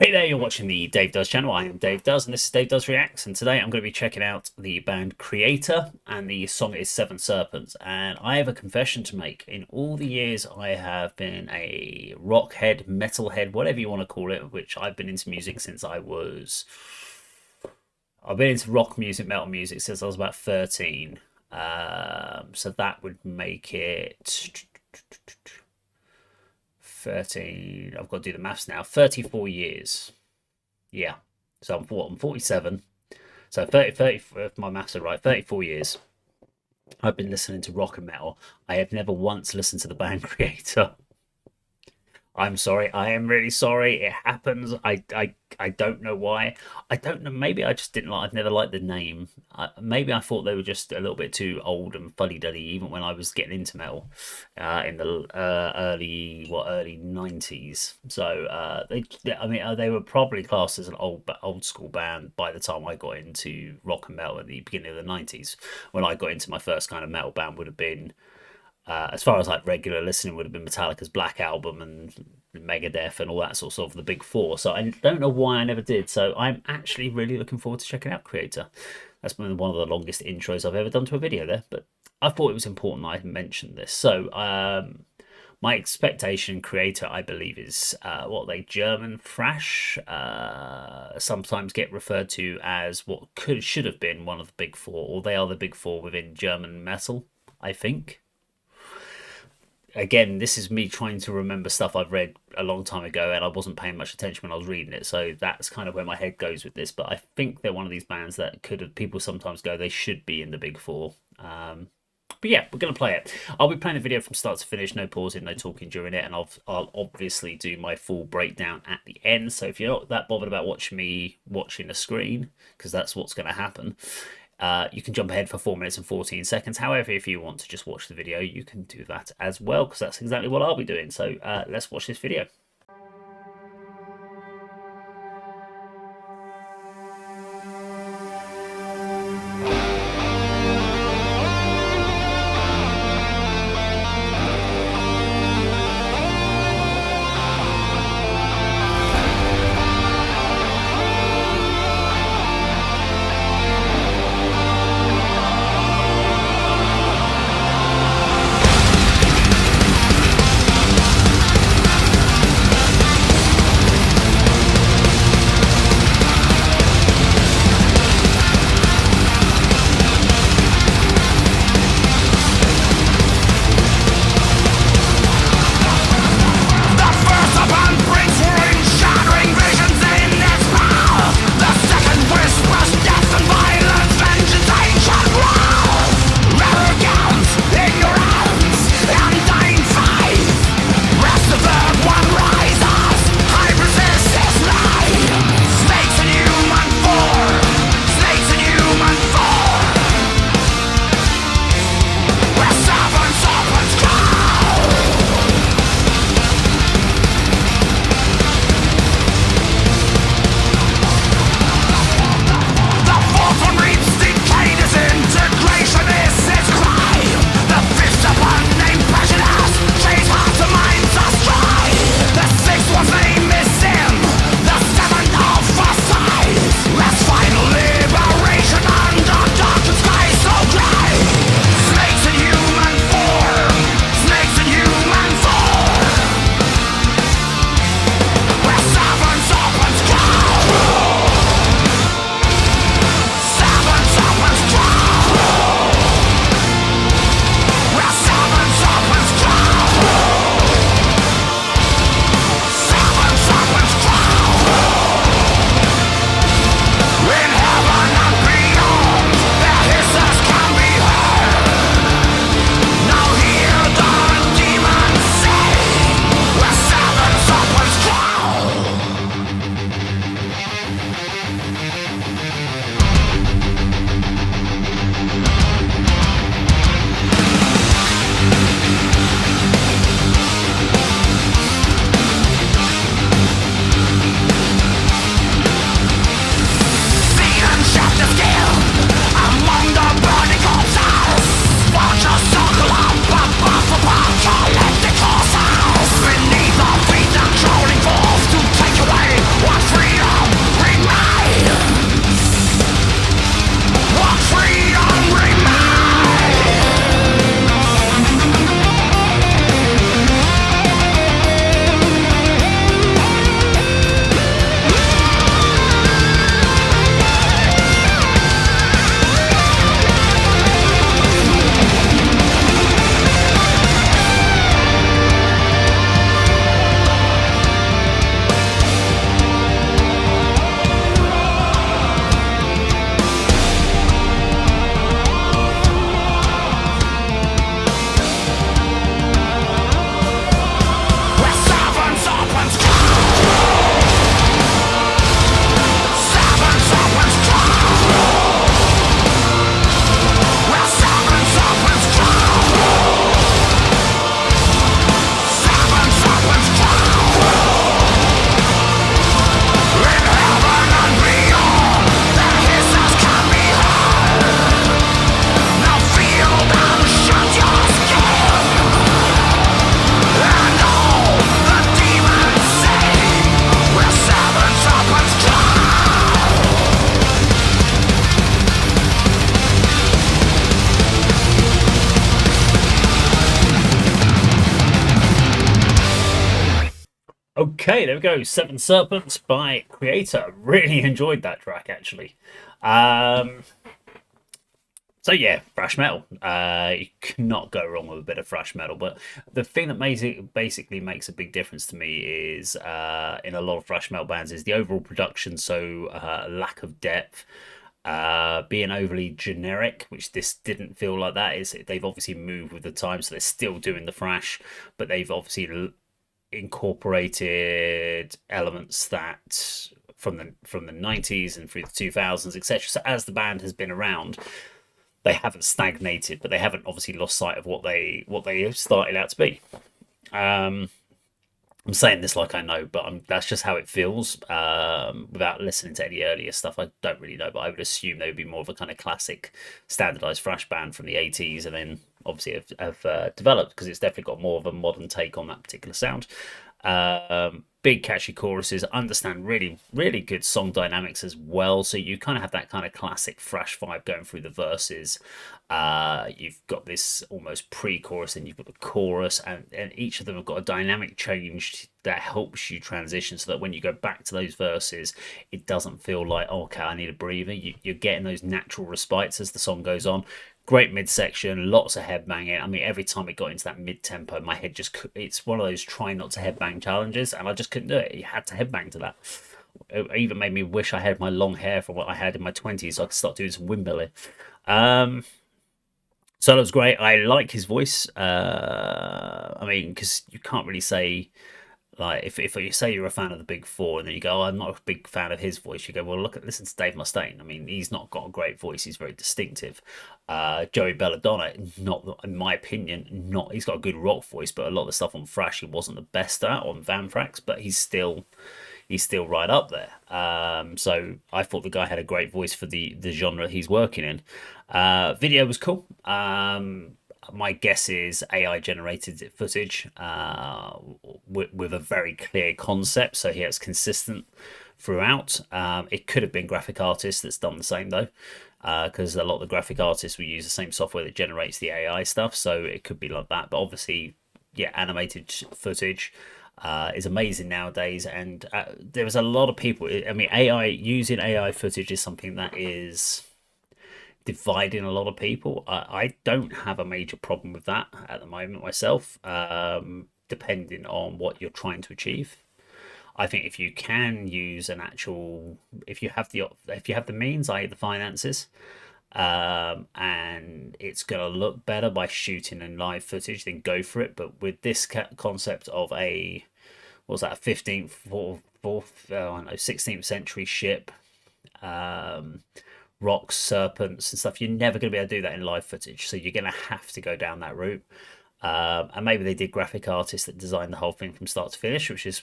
Hey there, you're watching the Dave Does channel. I am Dave Does, and this is Dave Does Reacts. And today I'm going to be checking out the band Kreator, and the song is Serpents. And I have a confession to make. In all the years I have been a rock head, metal head, whatever you want to call it, which I've been into music since I've been into rock music, metal music since I was about 13. So that would make it 13. I've got to do the maths now. 34 years. Yeah. So I'm 47. So 30, if my maths are right, 34 years. I've been listening to rock and metal. I have never once listened to the band Kreator. I'm sorry. I am really sorry. It happens. I don't know why. I don't know. Maybe I just didn't like. I've never liked the name. Maybe I thought they were just a little bit too old and fuddy duddy, even when I was getting into metal in the early 90s. So I mean, they were probably classed as an old school band by the time I got into rock and metal at the beginning of the 90s. When I got into my first kind of metal band, would have been as far as like regular listening, would have been Metallica's Black Album and Megadeth and all that sort of the big four. So I don't know why I never did. So I'm actually really looking forward to checking out Kreator. That's been one of the longest intros I've ever done to a video there, but I thought it was important I mentioned this. So my expectation Kreator, I believe, is what they German thrash, sometimes get referred to as what should have been one of the big four, or they are the big four within German metal, I think. Again, this is me trying to remember stuff I've read a long time ago, and I wasn't paying much attention when I was reading it, so that's kind of where my head goes with this. But I think they're one of these bands that could have, people sometimes go, they should be in the big four. But yeah, we're going to play it. I'll be playing the video from start to finish, no pausing, no talking during it, and I'll obviously do my full breakdown at the end. So if you're not that bothered about watching me watching a screen, because that's what's going to happen, you can jump ahead for 4 minutes and 14 seconds. However, if you want to just watch the video, you can do that as well, because that's exactly what I'll be doing. So let's watch this video. Okay, there we go. Seven Serpents by Kreator. Really enjoyed that track actually. Um, so yeah, thrash metal. You cannot go wrong with a bit of thrash metal. But the thing that makes it basically makes a big difference to me is in a lot of thrash metal bands is the overall production. So lack of depth, being overly generic, which this didn't feel like that. Is they've obviously moved with the times, so they're still doing the thrash, but they've obviously incorporated elements that from the 90s and through the 2000s, etc. So as the band has been around, they haven't stagnated, but they haven't obviously lost sight of what they started out to be. um I'm saying this like I know, but that's just how it feels. Without listening to any earlier stuff, I don't really know, but I would assume they would be more of a kind of classic, standardized thrash band from the 80s, and then obviously have developed because it's definitely got more of a modern take on that particular sound. Big catchy choruses, understand really really good song dynamics as well. So you kind of have that kind of classic thrash vibe going through the verses. You've got this almost pre-chorus, and you've got the chorus, and each of them have got a dynamic change that helps you transition, so that when you go back to those verses, it doesn't feel like, oh, okay, I need a breather. You're getting those natural respites as the song goes on. Great midsection, lots of headbanging. I mean, every time it got into that mid tempo, my head it's one of those try not to headbang challenges, and I just couldn't do it. You had to headbang to that. It even made me wish I had my long hair from what I had in my 20s, so I could start doing some windmilling. Um, so that was great. I like his voice. I mean, because you can't really say, like, if you say you're a fan of the Big Four, and then you go, oh, I'm not a big fan of his voice, you go, well, listen to Dave Mustaine. I mean, he's not got a great voice. He's very distinctive. Joey Belladonna, not in my opinion, not he's got a good rock voice, but a lot of the stuff on thrash he wasn't the best at on Van Thrax, but he's still right up there. So I thought the guy had a great voice for the genre he's working in. Video was cool. My guess is AI generated footage with a very clear concept, so here it's consistent throughout. It could have been graphic artists that's done the same though, because a lot of the graphic artists will use the same software that generates the AI stuff, so it could be like that. But obviously, yeah, animated footage is amazing nowadays, and there was a lot of people. I mean, AI footage is something that is dividing a lot of people. I don't have a major problem with that at the moment myself, depending on what you're trying to achieve. I think if you can use an actual, if you have the means, i.e. the finances, and it's going to look better by shooting in live footage, then go for it. But with this concept of a, what was that, a 15th, 4th, I don't know, 16th century ship, um, rocks, serpents, and stuff, you're never going to be able to do that in live footage. So you're going to have to go down that route. And maybe they did graphic artists that designed the whole thing from start to finish, which is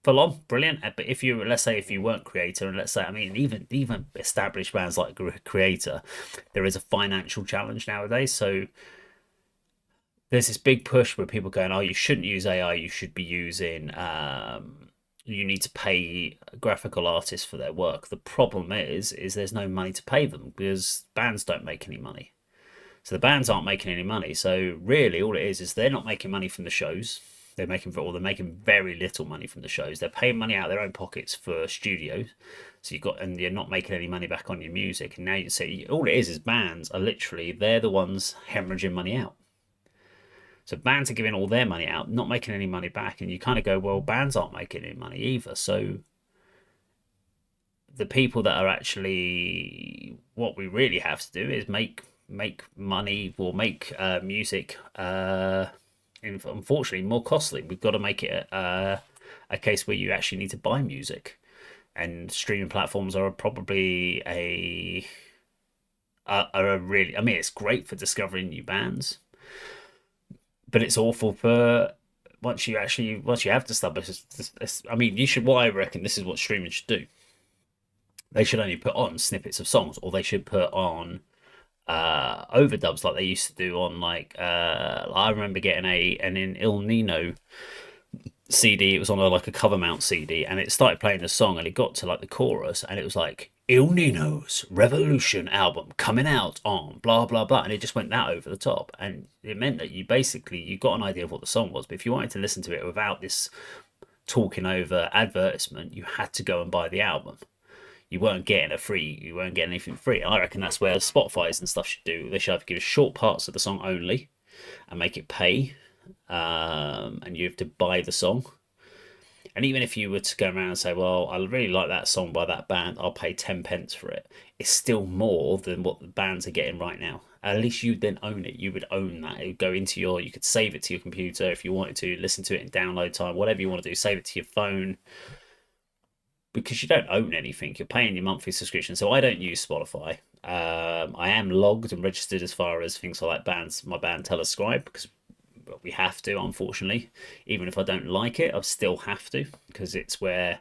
full on brilliant. But if you, let's say, if you weren't Kreator, and let's say, I mean, even established bands like Kreator, there is a financial challenge nowadays. So there's this big push where people going, oh, you shouldn't use AI, you should be using, you need to pay graphical artists for their work. The problem is there's no money to pay them because bands don't make any money. So the bands aren't making any money. So really, all it is they're not making money from the shows. They're making very little money from the shows. They're paying money out of their own pockets for studios. So and you're not making any money back on your music. And now you say all it is bands are literally, they're the ones hemorrhaging money out. So bands are giving all their money out, not making any money back, and you kind of go, well, bands aren't making any money either. So the people that are actually, what we really have to do is make money, or make music, unfortunately, more costly. We've got to make it a case where you actually need to buy music, and streaming platforms are probably are a really, I mean, it's great for discovering new bands, but it's awful for once you have to start. I mean, what I reckon, this is what streaming should do. They should only put on snippets of songs, or they should put on overdubs like they used to do on, like, I remember getting an in Il Nino CD. It was on like a cover mount CD, and it started playing the song, and it got to like the chorus, and it was like, Il Nino's Revolution album coming out on blah blah blah, and it just went that over the top, and it meant that you got an idea of what the song was. But if you wanted to listen to it without this talking over advertisement, you had to go and buy the album. You weren't getting anything free. I reckon that's where Spotify's and stuff should do. They should have to give short parts of the song only and make it pay, and you have to buy the song. And even if you were to go around and say, well, I really like that song by that band, I'll pay 10 pence for it, it's still more than what the bands are getting right now. At least you then own it. You would own that. It would go into you could save it to your computer if you wanted to, listen to it in download time, whatever you want to do, save it to your phone. Because you don't own anything, you're paying your monthly subscription. So I don't use Spotify. I am logged and registered as far as things like my band Telescribe, because we have to, unfortunately. Even if I don't like it, I still have to, because it's where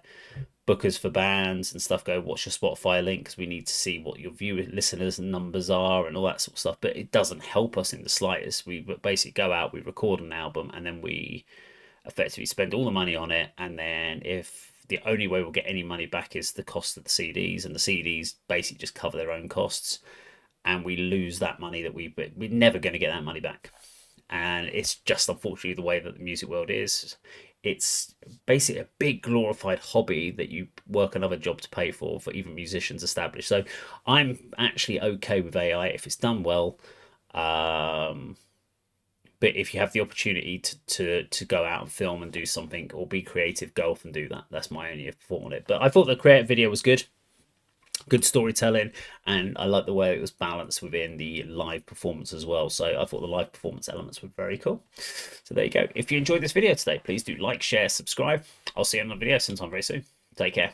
bookers for bands and stuff go, what's your Spotify link, because we need to see what your listeners and numbers are and all that sort of stuff. But it doesn't help us in the slightest. We basically go out, we record an album, and then we effectively spend all the money on it. And then if the only way we'll get any money back is the cost of the CDs, and the CDs basically just cover their own costs, and we lose that money that we're never going to get that money back. And it's just unfortunately the way that the music world is. It's basically a big glorified hobby that you work another job to pay for even musicians established. So I'm actually okay with AI if it's done well. But if you have the opportunity to go out and film and do something or be creative, go off and do that. That's my only thought on it. But I thought the Kreator video was good. Good storytelling, and I like the way it was balanced within the live performance as well. So I thought the live performance elements were very cool. So there you go. If you enjoyed this video today, please do like, share, subscribe. I'll see you in another video sometime very soon. Take care.